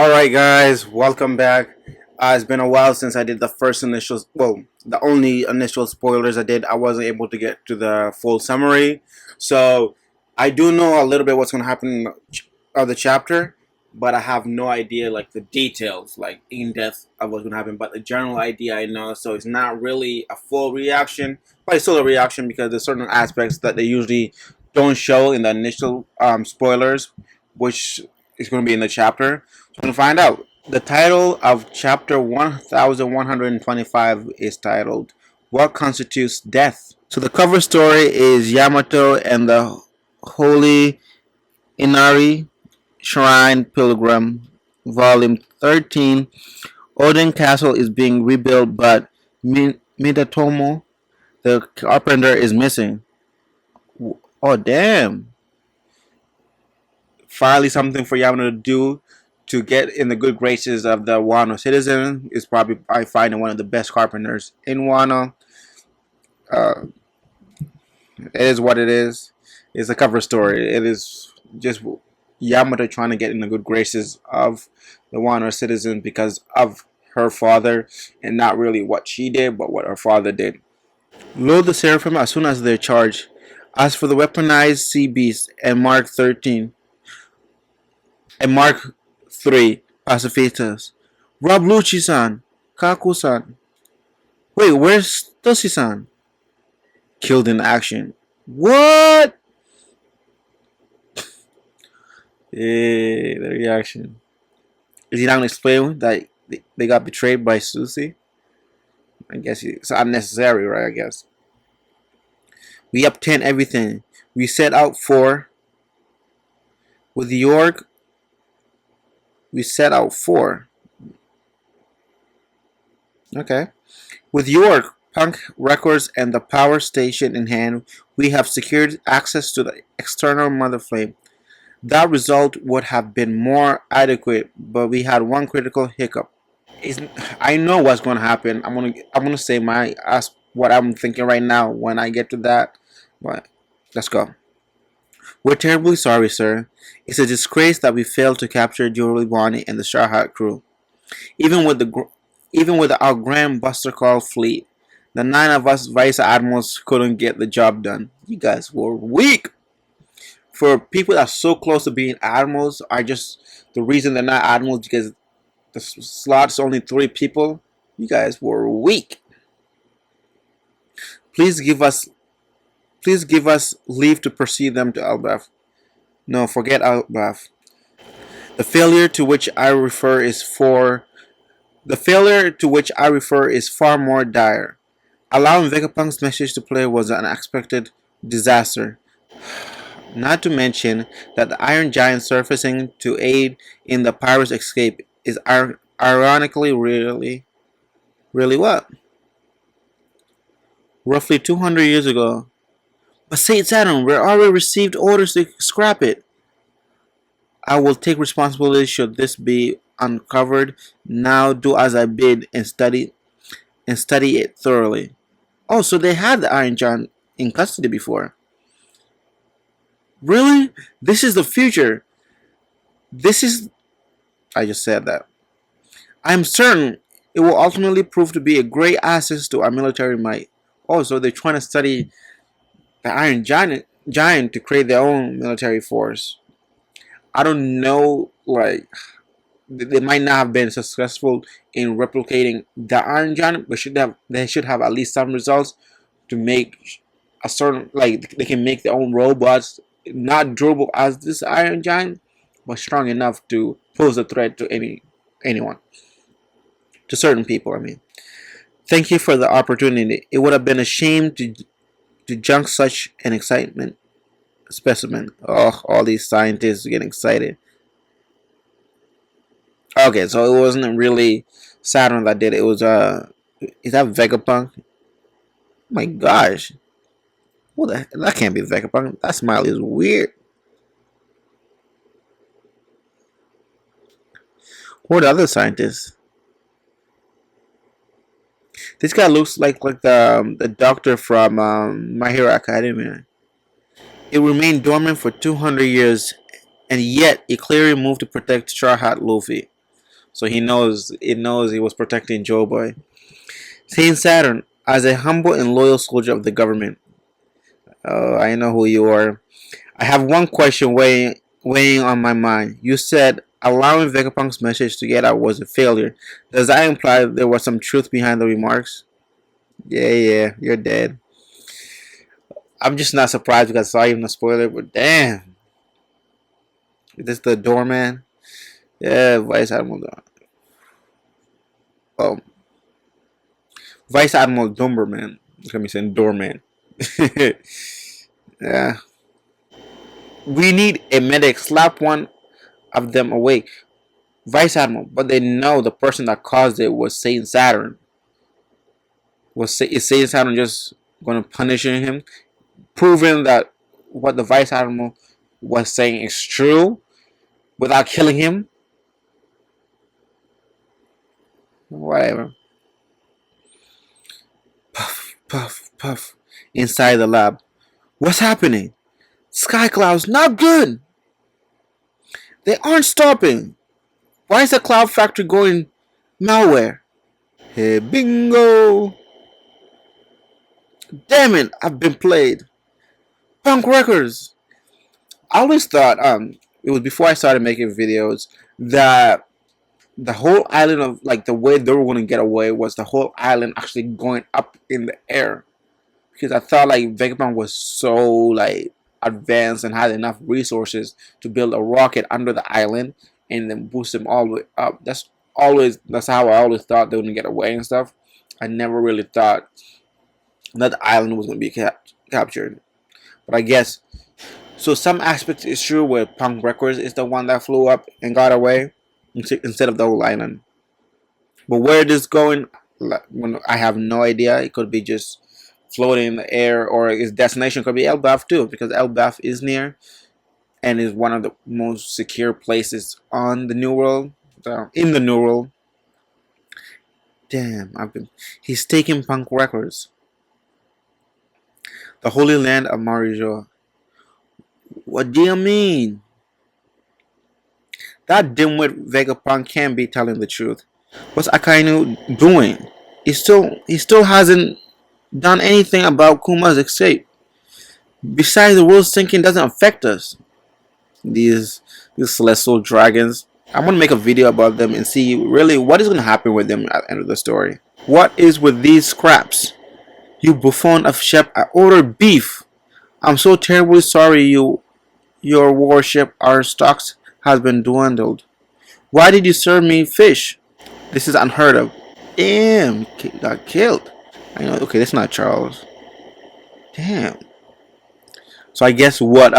Alright guys, welcome back. It's been a while since I did the first initial, well, the only initial spoilers I did. I wasn't able to get to the full summary. So, I do know a little bit what's going to happen in the chapter, but I have no idea like the details, like in depth of what's going to happen. But the general idea I know, so it's not really a full reaction, but it's still a reaction because there's certain aspects that they usually don't show in the initial spoilers, which is going to be in the chapter. So we're going to find out. The title of chapter 1125 is titled, What Constitutes Death? So the cover story is Yamato and the Holy Inari Shrine Pilgrim, Volume 13. Odin Castle is being rebuilt, but Midatomo, the carpenter, is missing. Oh, damn. Finally, something for Yamato to do to get in the good graces of the Wano citizen is probably by finding one of the best carpenters in Wano. It is what it is. It's a cover story. It is just Yamato trying to get in the good graces of the Wano citizen because of her father, and not really what she did, but what her father did. Load the Seraphim as soon as they're charged. As for the weaponized sea beast and Mark 13 and Mark 3 pacifistas, Rob Lucci-san, Kaku-san. Wait, where's Toshi-san? Killed in action. What? The reaction. Is he not going to explain that they got betrayed by Susie? I guess it's unnecessary, right? I guess. We obtained everything. We set out for. With York. We set out for. Okay. With York, Punk Records, and the power station in hand, we have secured access to the external mother flame. That result would have been more adequate, but we had one critical hiccup. I know what's going to happen. I'm gonna say what I'm thinking right now when I get to that. But let's go. We're terribly sorry, sir. It's a disgrace that we failed to capture Julie Bonnie and the Straw Hat crew. Even with our Grand Buster Call fleet, the 9 of us vice admirals couldn't get the job done. You guys were weak. For people that are so close to being admirals are just the reason they're not admirals because the slot's only 3 people. You guys were weak. Please give us leave to proceed them to Elbaf. No, forget Elbaf. The failure to which I refer is far more dire. Allowing Vegapunk's message to play was an unexpected disaster. Not to mention that the Iron Giant surfacing to aid in the pirates' escape is ironically really what? Roughly 200 years ago. But Saint Saturn, we already received orders to scrap it. I will take responsibility should this be uncovered. Now do as I bid and study it thoroughly. Oh, so they had the Iron Giant in custody before. Really? This is the future. I just said that. I am certain it will ultimately prove to be a great asset to our military might. Oh, so they're trying to study the Iron Giant to create their own military force. I don't know, like, they might not have been successful in replicating the Iron Giant, but they should have at least some results to make a certain, like, they can make their own robots, not durable as this Iron Giant, but strong enough to pose a threat to anyone, to certain people. I mean, thank you for the opportunity. It would have been a shame to junk such an excitement specimen. Oh, all these scientists getting excited. Okay, so it wasn't really Saturn that did it. It was is that Vegapunk? Oh my gosh. That can't be Vegapunk. That smile is weird. Who are the other scientists? This guy looks like the doctor from My Hero Academia. It remained dormant for 200 years, and yet it clearly moved to protect Straw Hat Luffy. So he knows. It knows he was protecting Joe Boy. Saint Saturn, as a humble and loyal soldier of the government. Oh, I know who you are. I have one question weighing on my mind. You said allowing Vegapunk's message to get out was a failure. Does that imply there was some truth behind the remarks? Yeah, you're dead. I'm just not surprised because I saw even a spoiler, but damn. Is this the doorman? Yeah, Vice Admiral. Oh, Vice Admiral Dumberman. Look at me saying doorman. Yeah. We need a medic. Slap one of them awake. Vice Admiral, but they know the person that caused it was Saint Saturn. Is Saint Saturn just going to punish him? Proving that what the Vice Admiral was saying is true without killing him? Whatever. Puff, puff, puff. Inside the lab. What's happening? Sky clouds, not good! They aren't stopping. Why is the cloud factory going malware? Hey, bingo! Damn it, I've been played. Punk Records! I always thought, it was before I started making videos, that the whole island of, like, the way they were going to get away was the whole island actually going up in the air. Because I thought, like, Vegapunk was so, like, advanced and had enough resources to build a rocket under the island and then boost them all the way up. That's how I always thought they were going to get away and stuff. I never really thought that the island was going to be captured. But I guess, so some aspects is true where Punk Records is the one that flew up and got away instead of the whole island. But where this going, when I have no idea. It could be just floating in the air, or its destination could be Elbaf too, because Elbaf is near and is one of the most secure places on the New World. In the New World. Damn, he's taking Punk Records. The Holy Land of Marijo. What do you mean? That dimwit Vegapunk can't be telling the truth. What's Akainu doing? He still hasn't done anything about Kuma's escape. Besides, the world sinking doesn't affect us. These celestial dragons. I'm gonna make a video about them and see really what is gonna happen with them at the end of the story. What is with these scraps? You buffoon of ship! I ordered beef. I'm so terribly sorry. Your warship, our stocks has been dwindled. Why did you serve me fish? This is unheard of. Damn, he got killed. I know. Okay, that's not Charles. Damn. So I guess what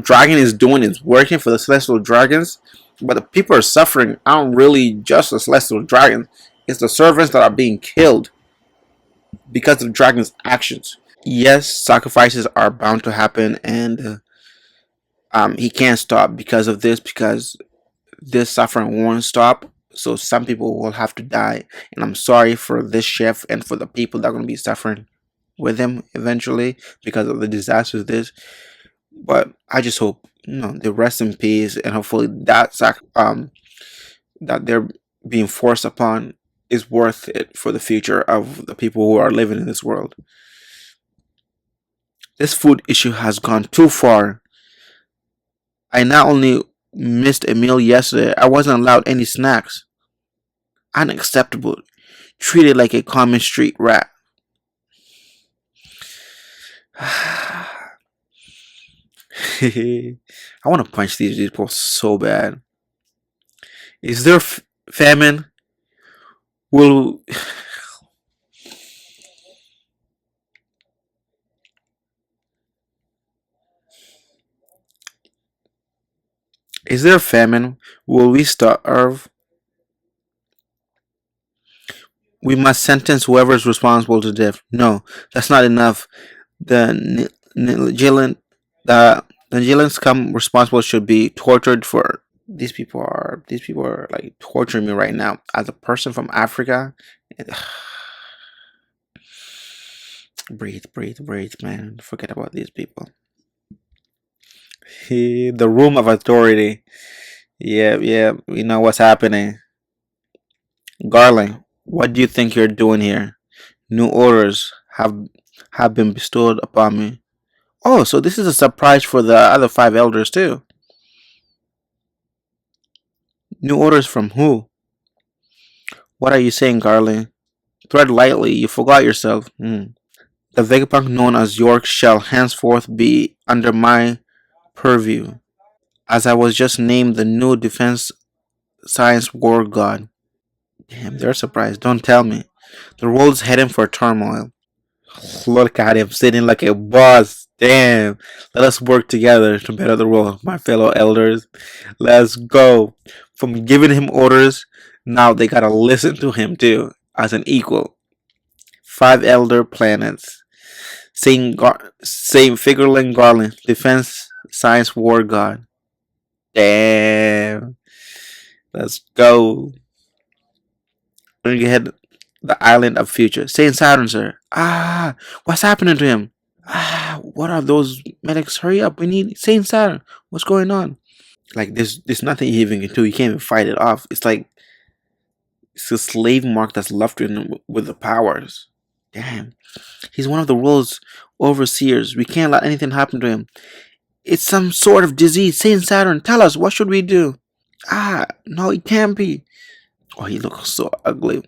Dragon is doing is working for the Celestial Dragons, but the people are suffering aren't really just the Celestial Dragons. It's the servants that are being killed because of Dragon's actions. Yes, sacrifices are bound to happen, and he can't stop because of this, because this suffering won't stop. So some people will have to die, and I'm sorry for this chef and for the people that are going to be suffering with him eventually because of the disasters of this. But I just hope they rest in peace, and hopefully that that they're being forced upon is worth it for the future of the people who are living in this world. This food issue has gone too far. I not only missed a meal yesterday, I wasn't allowed any snacks. Unacceptable. Treated like a common street rat. I want to punch these people so bad. Is there famine? Will Is there famine? Will we starve? We must sentence whoever is responsible to death. No, that's not enough. The Nigerians come responsible should be tortured for. These people are like torturing me right now as a person from Africa. Breathe, man. Forget about these people. The room of authority. Yeah, yeah. We know what's happening. Garland, what do you think you're doing here? New orders have been bestowed upon me. Oh, so this is a surprise for the other five elders too. New orders from who? What are you saying, Garland? Tread lightly, you forgot yourself. The Vegapunk known as York shall henceforth be under my purview, as I was just named the new defense science war god. Damn, they're surprised. Don't tell me. The world's heading for turmoil. Look at him sitting like a boss. Damn. Let us work together to better the world, my fellow elders. Let's go. From giving him orders, now they gotta listen to him too, as an equal. Five elder planets. Saint Figurlin Garland, defense science war god. Damn. Let's go. Bring ahead the island of future. Saint Saturn, sir. Ah, what's happening to him? Ah, what are those medics? Hurry up. We need Saint Saturn. What's going on? Like there's nothing he even can do. He can't even fight it off. It's like it's a slave mark that's left in him with the powers. Damn. He's one of the world's overseers. We can't let anything happen to him. It's some sort of disease. Saint Saturn, tell us, what should we do? Ah, no, it can't be. Oh, he looks so ugly.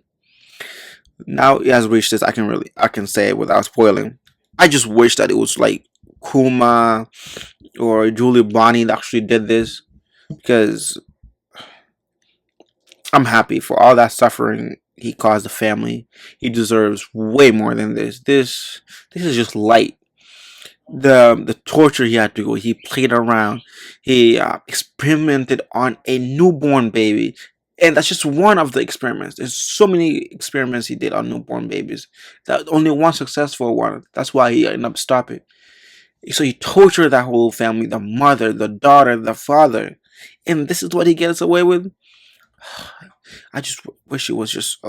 Now he has reached this. I can say it without spoiling. I just wish that it was like Kuma or Julie Bonnie that actually did this, because I'm happy for all that suffering he caused the family. He deserves way more than this. This is just light. The torture he had to go. He played around. He experimented on a newborn baby, and that's just one of the experiments. There's so many experiments he did on newborn babies. That only one successful one. That's why he ended up stopping. So he tortured that whole family, the mother, the daughter, the father, and this is what he gets away with. I just wish it was just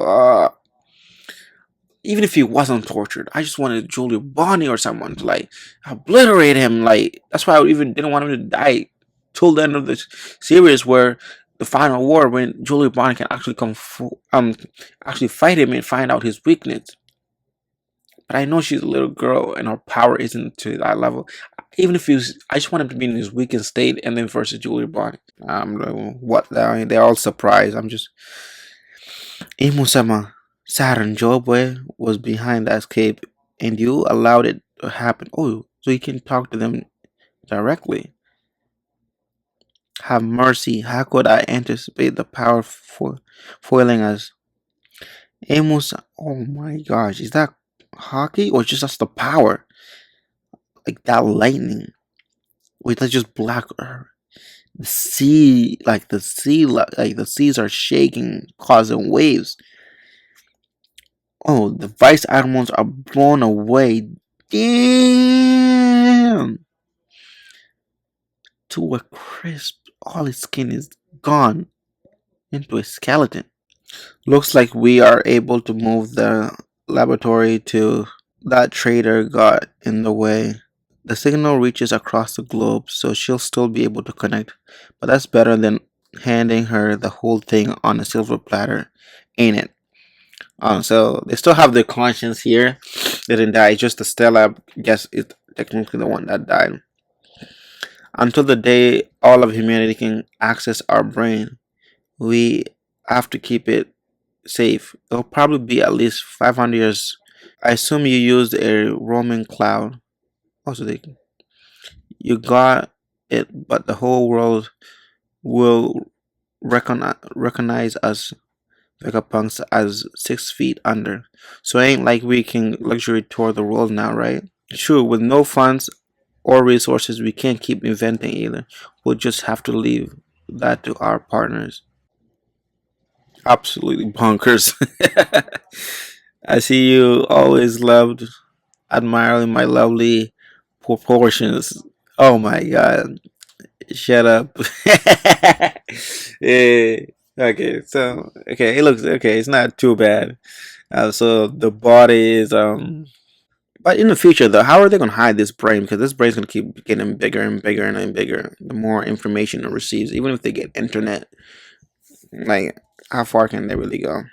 even if he wasn't tortured, I just wanted Julie Bonnie or someone to like obliterate him. Like that's why I even didn't want him to die till the end of the series, where the final war, when Julie Bonnie can actually actually fight him and find out his weakness. But I know she's a little girl and her power isn't to that level. Even if I just want him to be in his weakened state and then versus Julie Bonnie. What? They're all surprised. I'm just Imusama. Saturn Jobwe was behind that escape, and you allowed it to happen. Oh, so you can talk to them directly. Have mercy. How could I anticipate the power for foiling us? Amos, oh my gosh, is that hockey or just the power? Like that lightning. Wait, that's just black. The sea, like the seas are shaking, causing waves. Oh, the vice admirals are blown away. Damn! To a crisp. All his skin is gone into a skeleton. Looks like we are able to move the laboratory to. That traitor got in the way. The signal reaches across the globe, so she'll still be able to connect. But that's better than handing her the whole thing on a silver platter, ain't it? So they still have their conscience here. They didn't die. It's just the Stella, I guess, is technically the one that died. Until the day all of humanity can access our brain, we have to keep it safe. It'll probably be at least 500 years. I assume you used a roaming cloud. Also, you got it, but the whole world will recognize us Vegapunks as 6 feet under. So it ain't like we can luxury tour the world now, right? Sure, with no funds or resources, we can't keep inventing either. We'll just have to leave that to our partners. Absolutely bonkers. I see you always loved admiring my lovely proportions. Oh my god. Shut up. Yeah. Okay, so it looks okay. It's not too bad. So the body is. But in the future, though, how are they going to hide this brain? Because this brain's going to keep getting bigger and bigger and bigger. The more information it receives, even if they get internet, like how far can they really go?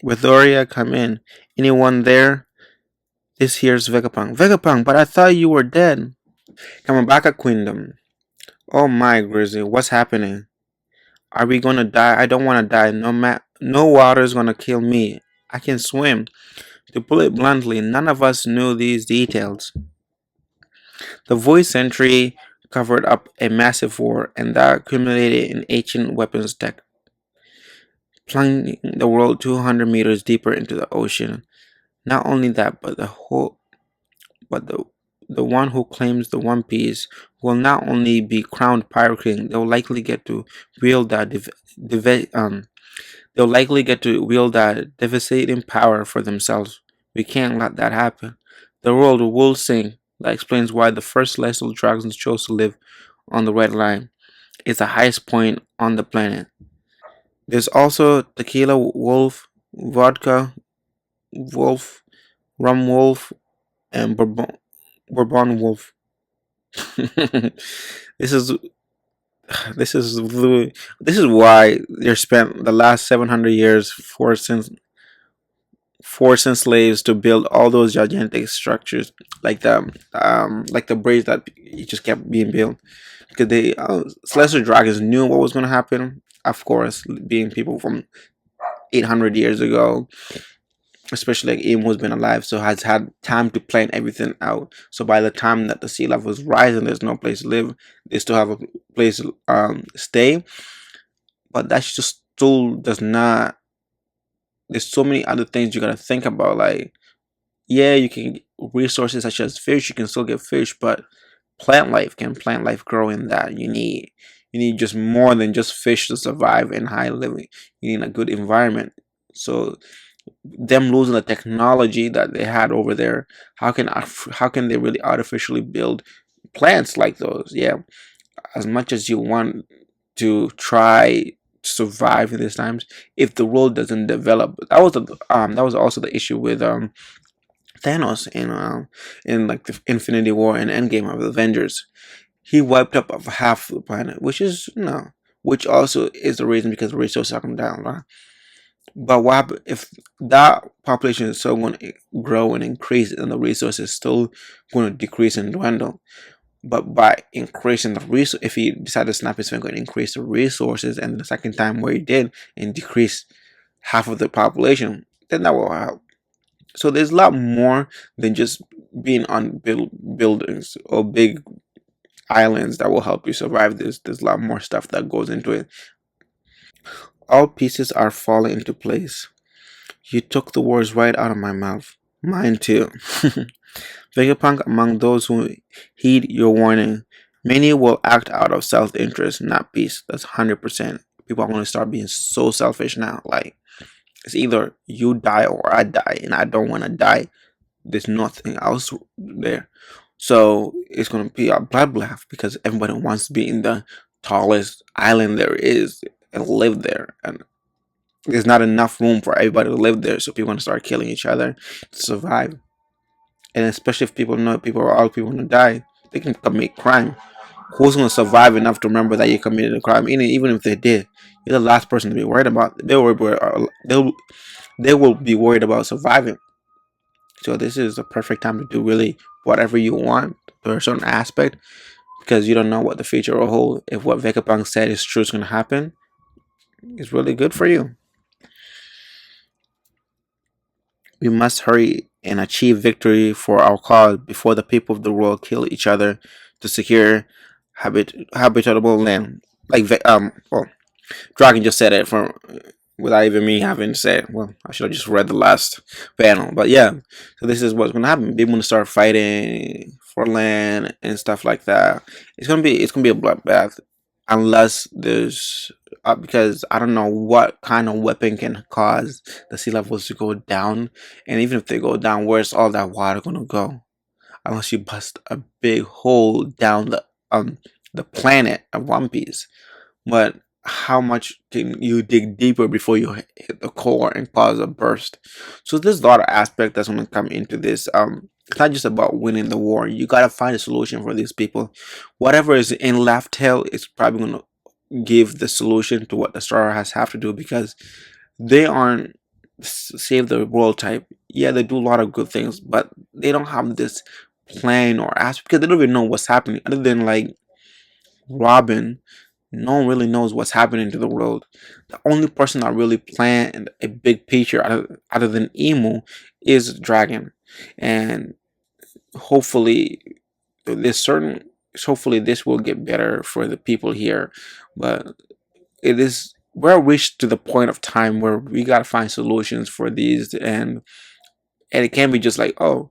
Vithoria, come in. Anyone there? This here's Vegapunk. Vegapunk, but I thought you were dead. Coming back at Queendom. Oh my, Grizzly, what's happening? Are we gonna die? I don't wanna die. No water's gonna kill me. I can swim. To put it bluntly, none of us knew these details. The voice entry covered up a massive war, and that culminated in ancient weapons tech, plunging the world 200 meters deeper into the ocean. Not only that, but the one who claims the One Piece will not only be crowned Pirate King, wield that they'll likely get to wield that devastating power for themselves. We can't let that happen. The world will sing. That explains why the first celestial dragons chose to live on the Red Line. It's the highest point on the planet. There's also Tequila Wolf, Vodka Wolf, Rum Wolf, and Bourbon Wolf. this is this is this is why they spent the last 700 years forcing slaves to build all those gigantic structures like the bridge that it just kept being built because they celestial dragons knew what was going to happen, of course, being people from 800 years ago, especially like Emu has been alive, so has had time to plan everything out. So by the time that the sea level is rising, there's no place to live. They still have a place to stay, but that just still does not. There's so many other things you gotta think about. Like, yeah, you can get resources such as fish. You can still get fish, but plant life grow in that? You need just more than just fish to survive in high living. You need a good environment. So them losing the technology that they had over there, how can they really artificially build plants like those? Yeah, as much as you want to try to survive in these times, if the world doesn't develop, that was also the issue with Thanos in like the Infinity War and Endgame of the Avengers. He wiped up of half the planet, which is which also is the reason because the resources are coming down, right? But what happen if that population is still going to grow and increase, and the resources still going to decrease and dwindle? But by increasing the resource, if he decided to snap his finger and increase the resources, and the second time where he did and decrease half of the population, then that will help. So there's a lot more than just being on buildings or big islands that will help you survive this. There's a lot more stuff that goes into it. All pieces are falling into place. You took the words right out of my mouth. Mine too. Vegapunk among those who heed your warning. Many will act out of self-interest, not peace. That's 100%. People are going to start being so selfish now. Like, it's either you die or I die, and I don't want to die. There's nothing else there. So it's going to be a bloodbath because everybody wants to be in the tallest island there is and live there. And there's not enough room for everybody to live there. So people are going to start killing each other to survive. And especially if people know all people going to die, they can commit crime. Who's going to survive enough to remember that you committed a crime? Even if they did, you're the last person to be worried about. They will be worried about surviving. So this is the perfect time to do really whatever you want to a certain aspect because you don't know what the future will hold. If what Vegapunk said is true, is going to happen, it's really good for you. We must hurry and achieve victory for our cause before the people of the world kill each other to secure habitable land. Well, Dragon just said it from without even me having said. Well, I should have just read the last panel, but yeah. So this is what's gonna happen. People gonna start fighting for land and stuff like that. It's gonna be a bloodbath unless there's because I don't know what kind of weapon can cause the sea levels to go down, and even if they go down, where's all that water gonna go? Unless you bust a big hole down the planet of One Piece. But how much can you dig deeper before you hit the core and cause a burst? So there's a lot of aspect that's going to come into this it's not just about winning the war. You gotta find a solution for these people. Whatever is in left tail is probably gonna give the solution to what the star has have to do, because they aren't save the world type. Yeah, they do a lot of good things, but they don't have this plan or ask, because they don't even know what's happening other than like Robin. No one really knows what's happening to the world. The only person that really planned a big picture other than Emu is Dragon, and hopefully this certain hopefully this will get better for the people here. But we're reached to the point of time where we gotta find solutions for these, and it can't be just like, oh,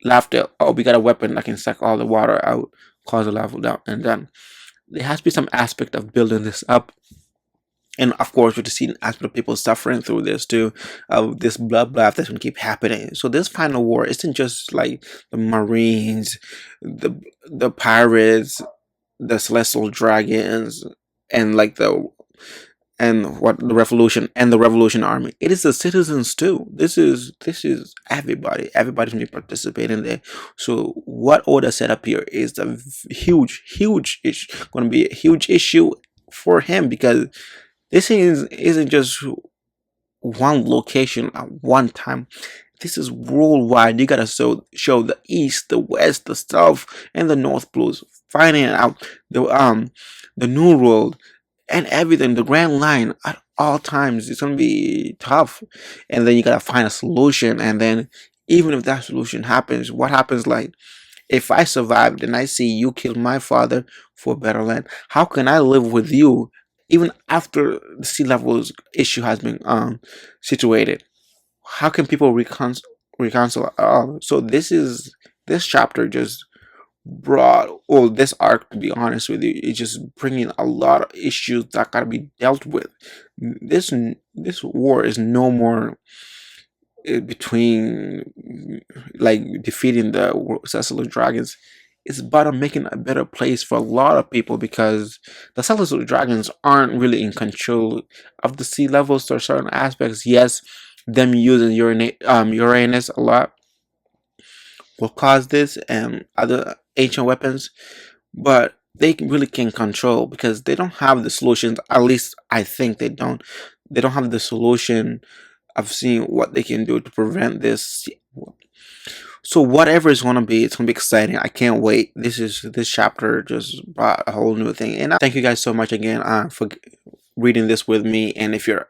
laughter, oh, we got a weapon that can suck all the water out, cause the level down, and then there has to be some aspect of building this up. And of course, we just see an aspect of people suffering through this too, of this bloodbath that's gonna keep happening. So this final war isn't just like the Marines, the pirates, the celestial dragons, and like the revolution army. It is the citizens too. This is everybody. Everybody's gonna be participating there. So what Oda set up here is a huge issue. Going to be a huge issue for him, because this isn't just one location at one time. This is worldwide. You gotta show the east, the west, the south, and the north blues, finding out the new world and everything, the grand line at all times. It's gonna be tough, and then you gotta find a solution. And then even if that solution happens, what happens? Like, if I survived and I see you kill my father for a better land, how can I live with you even after the sea levels issue has been situated? How can people reconcile at all? So this chapter just brought, well, this arc, to be honest with you, is just bringing a lot of issues that gotta be dealt with. This war is no more between like defeating the celestial dragons. It's about making a better place for a lot of people, because the celestial dragons aren't really in control of the sea levels to certain aspects. Yes, them using Uranus a lot will cause this and other ancient weapons, but they really can control, because they don't have the solutions. At least I think they don't. They don't have the solution of seeing what they can do to prevent this. So whatever it's gonna be, it's gonna be exciting. I can't wait. This chapter just brought a whole new thing. And thank you guys so much again for reading this with me. And if you're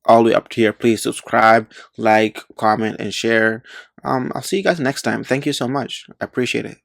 all the way up to here, please subscribe, like, comment, and share. I'll see you guys next time. Thank you so much. I appreciate it.